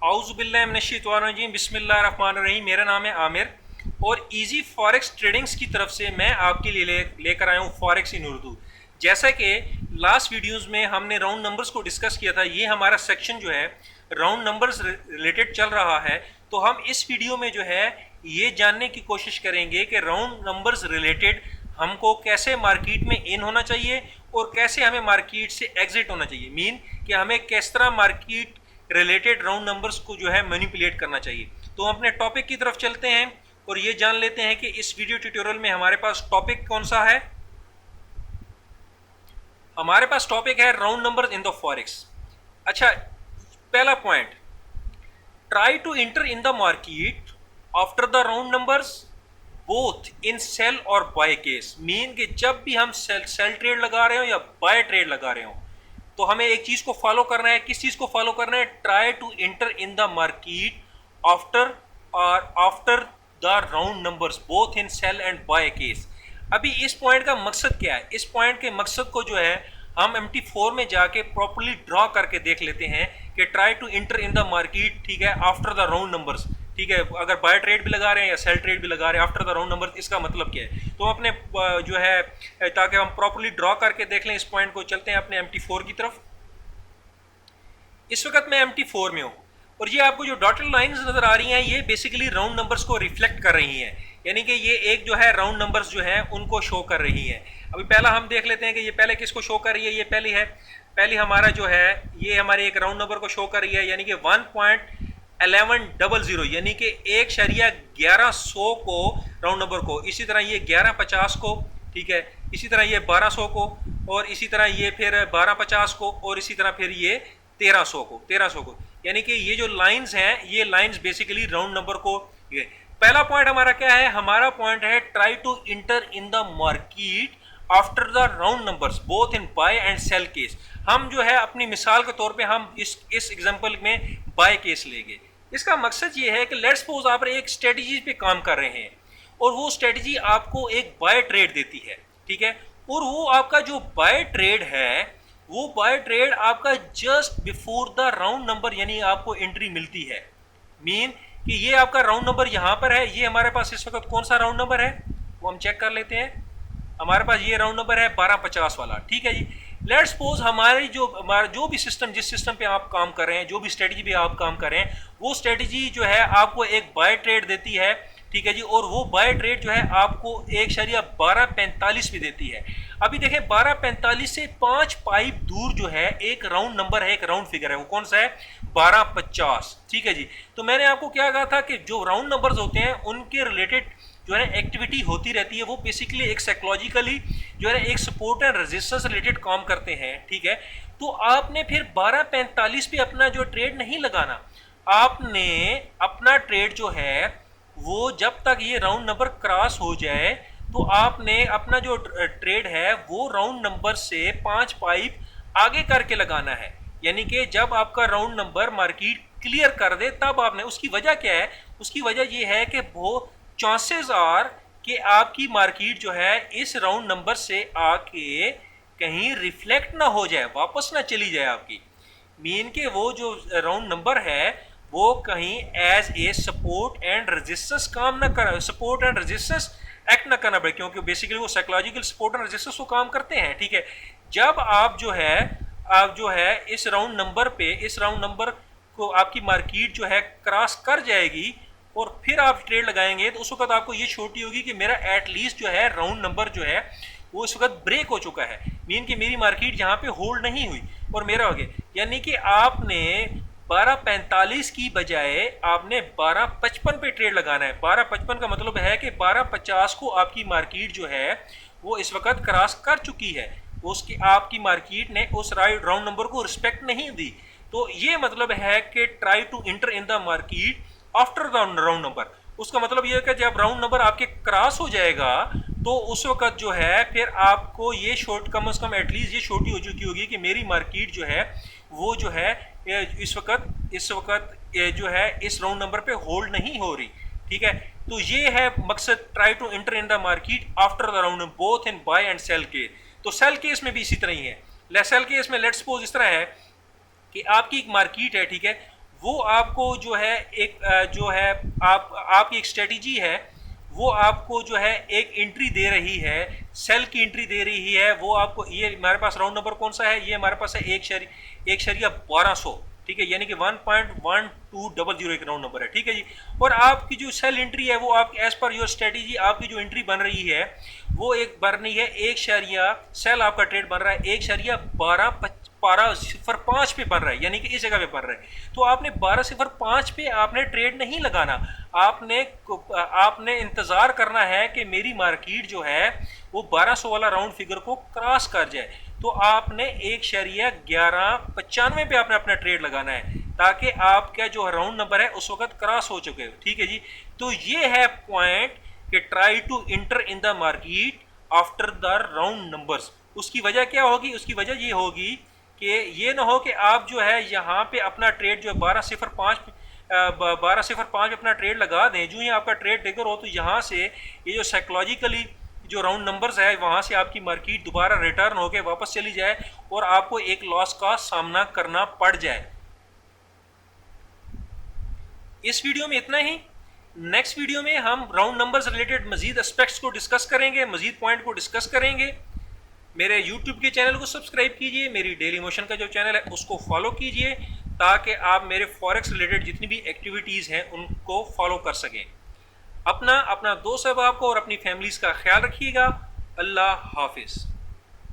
औज़ुबिल्लाहिमिनश्शैतानिर्रजीम बिस्मिल्लाहिर्रहमानिर्रहीम। मेरा नाम है आमिर और इजी फॉरेक्स ट्रेडिंग्स की तरफ से मैं आपके लिए लेकर आया हूँ फॉरेक्स इन उर्दू। जैसा कि लास्ट वीडियोस में हमने राउंड नंबर्स को डिस्कस किया था, ये हमारा सेक्शन जो है राउंड नंबर्स रिलेटेड चल रहा है। तो हम इस वीडियो में जो है ये जानने की कोशिश करेंगे कि राउंड नंबर्स रिलेटेड हमको कैसे मार्केट में इन होना चाहिए और कैसे हमें मार्केट से एग्जिट होना चाहिए। मीन कि हमें किस तरह मार्केट रिलेटेड राउंड नंबर्स को जो है मैनिपुलेट करना चाहिए। तो हम अपने टॉपिक की तरफ चलते हैं और ये जान लेते हैं कि इस वीडियो ट्यूटोरियल में हमारे पास टॉपिक कौन सा है। हमारे पास टॉपिक है round numbers in the forex. अच्छा, पहला point, try to enter in the market after the round numbers both in sell और बाय केस। मीन कि जब भी हम सेल ट्रेड लगा रहे हो या बाय ट्रेड लगा रहे हो तो हमें एक चीज को फॉलो करना है। किस चीज को फॉलो करना है? Try to enter in the market after the round numbers both in sell and buy case. अभी इस पॉइंट का मकसद क्या है? इस पॉइंट के मकसद को जो है हम MT4 में जाके प्रॉपर्ली ड्रॉ करके देख लेते हैं कि try to enter in the market, ठीक है, आफ्टर द राउंड नंबर्स। ठीक है, अगर बाय ट्रेड भी लगा रहे हैं या सेल ट्रेड भी लगा रहे हैं आफ्टर द राउंड नंबर, इसका मतलब क्या है? तो अपने जो है ताकि हम प्रॉपर्ली ड्रॉ करके देख लें इस पॉइंट को, चलते हैं अपने MT4 की तरफ। इस वक्त मैं MT4 में हूँ और ये आपको जो डॉटेड लाइंस नजर आ रही हैं ये बेसिकली राउंड नंबर्स को रिफ्लेक्ट कर रही हैं, यानी कि ये एक जो है राउंड नंबर्स जो है उनको शो कर रही हैं। अभी पहला हम देख लेते हैं कि ये पहले किसको शो कर रही है। ये पहली है, पहली हमारा जो है ये हमारे एक राउंड नंबर को शो कर रही है, यानी कि 1.1100, यानी कि 1.1100 को राउंड नंबर को। इसी तरह ये 1150 को, ठीक है, इसी तरह ये 1200 को, और इसी तरह ये फिर 1250 को, और इसी तरह फिर ये 1300 को। यानी कि ये जो लाइंस हैं ये लाइंस बेसिकली राउंड नंबर को। पहला पॉइंट हमारा क्या है? हमारा पॉइंट है try to enter in the market after the round numbers both in buy and sell case. हम जो है अपनी मिसाल के तौर पे हम इस एग्जांपल में बाय केस लेंगे। इसका मकसद ये है कि लेट्स सपोज आप एक स्ट्रेटजी पे काम कर रहे हैं और वो स्ट्रेटजी आपको एक बाय ट्रेड देती है, ठीक है, और वो आपका जो बाय ट्रेड है वो बाय ट्रेड आपका just before the round number, यानी आपको एंट्री मिलती है। मीन कि ये आपका राउंड नंबर यहाँ पर है, ये हमारे पास इस वक्त कौन सा राउंड नंबर है वो हम चेक कर लेते हैं। हमारे पास ये राउंड नंबर है 1250 वाला, ठीक है जी। लेट्स सपोज हमारी हमारा जो भी सिस्टम, जिस सिस्टम पे आप काम कर रहे हैं, जो भी स्ट्रेटजी पे आप काम कर रहे हैं, वो स्ट्रेटजी जो है आपको एक बाय ट्रेड देती है, ठीक है जी, और वो बाय ट्रेड जो है आपको 1.1245 भी देती है। अभी देखें 1245 से 5 पाइप दूर जो है एक राउंड नंबर है, एक राउंड फिगर है, वो कौन सा है? 1250, ठीक है जी। तो मैंने आपको क्या कहा था कि जो राउंड नंबर्स होते हैं उनके रिलेटेड जो है एक्टिविटी होती रहती है, वो बेसिकली एक साइकोलॉजिकली जो है एक सपोर्ट एंड रेजिस्टेंस रिलेटेड काम करते हैं, ठीक है। तो आपने फिर 1245 पे अपना जो ट्रेड नहीं लगाना, आपने अपना ट्रेड जो है वो जब तक ये राउंड नंबर क्रॉस हो जाए तो आपने अपना जो ट्रेड है वो राउंड नंबर से 5 पाइप आगे करके लगाना है। यानी कि जब आपका राउंड नंबर मार्केट क्लियर कर दे तब आपने, उसकी वजह क्या है? उसकी वजह ये है कि वो चांसेस आर कि आपकी मार्केट जो है इस राउंड नंबर से आके कहीं रिफ्लेक्ट ना हो जाए, वापस ना चली जाए आपकी। मीन के वो जो राउंड नंबर है वो कहीं as a support and resistance काम ना कर, सपोर्ट एंड रेजिस्टेंस एक्ट ना करना पड़े, क्योंकि बेसिकली वो साइकोलॉजिकल सपोर्ट एंड रेजिस्टेंस को काम करते हैं, ठीक है। जब आप जो है इस राउंड नंबर पे, इस राउंड नंबर को आपकी मार्केट जो है क्रॉस कर जाएगी और फिर आप ट्रेड लगाएंगे तो उस वक्त आपको ये छोटी होगी कि मेरा एटलीस्ट जो है राउंड नंबर जो है वो इस वक्त ब्रेक हो चुका है। मीन कि मेरी मार्केट यहाँ पे होल्ड नहीं हुई और मेरा हो गया। यानी कि आपने 1245 की बजाय आपने 1255 पे ट्रेड लगाना है। 1255 का मतलब है कि 1250 को आपकी मार्केट जो है वो इस वक्त क्रॉस कर चुकी है, उसकी आपकी मार्केट ने उस राउंड नंबर को रिस्पेक्ट नहीं दी। तो ये मतलब है कि try to enter in the market after the round number. उसका मतलब ये है कि जब राउंड नंबर आपके क्रॉस हो जाएगा तो उस वक्त जो है फिर आपको ये शॉर्ट कम से कम एटलीस्ट ये छोटी हो चुकी होगी कि मेरी मार्केट जो है वो जो है इस वक्त जो है इस राउंड नंबर पे होल्ड नहीं हो रही, ठीक है। तो ये है मकसद try to enter in the market after the round both in buy and sell के। तो सेल केस में भी इसी तरह ही है। सेल केस में लेट्स सपोज इस तरह है कि आपकी एक मार्केट है, ठीक है, वो आपको जो है एक जो है आपकी एक स्ट्रेटजी है, वो आपको जो है एक एंट्री दे रही है, सेल की एंट्री दे रही है। वो आपको, ये हमारे पास राउंड नंबर कौन सा है, ये हमारे पास है 1.1200, ठीक है, यानी कि 1.1200 एक राउंड नंबर है, ठीक है जी। और आपकी जो सेल एंट्री है वो आप एज पर योर स्ट्रेटेजी आपकी जो एंट्री बन रही है वो एक बन रही है सेल आपका ट्रेड बन रहा है 1.1205 पे बन रहा है, यानी कि इस जगह पे बन रहा है। तो आपने 12.05 पे आपने ट्रेड नहीं लगाना, आपने इंतजार करना है कि मेरी मार्केट जो है वो 1200 वाला राउंड फिगर को क्रॉस कर जाए। तो आपने 1.1195 पे आपने अपना ट्रेड लगाना है, ताकि आपका जो राउंड नंबर है उस वक्त क्रॉस हो चुके हो, ठीक है जी। तो ये है पॉइंट कि try to enter in the market after the round numbers. उसकी वजह क्या होगी, उसकी वजह ये होगी कि ये ना हो कि आप जो है यहाँ पे अपना ट्रेड जो है 12.05 अपना ट्रेड लगा दें, जो ही आपका ट्रेड ट्रिगर हो तो यहाँ से ये जो साइकोलॉजिकली जो राउंड नंबर्स है वहाँ से आपकी मार्केट दोबारा रिटर्न होकर वापस चली जाए और आपको एक लॉस का सामना करना पड़ जाए। इस वीडियो में इतना ही। नेक्स्ट वीडियो में हम राउंड नंबर्स रिलेटेड मजीद एस्पेक्ट्स को डिस्कस करेंगे, मजीद पॉइंट को डिस्कस करेंगे। मेरे यूट्यूब के चैनल को सब्सक्राइब कीजिए, मेरी डेली मोशन का जो चैनल है उसको फॉलो कीजिए, ताकि आप मेरे फॉरेक्स रिलेटेड जितनी भी एक्टिविटीज़ हैं उनको फॉलो कर सकें। अपना दोस्त अहबाब को और अपनी फैमिलीज़ का ख्याल रखिएगा। अल्लाह हाफिज़।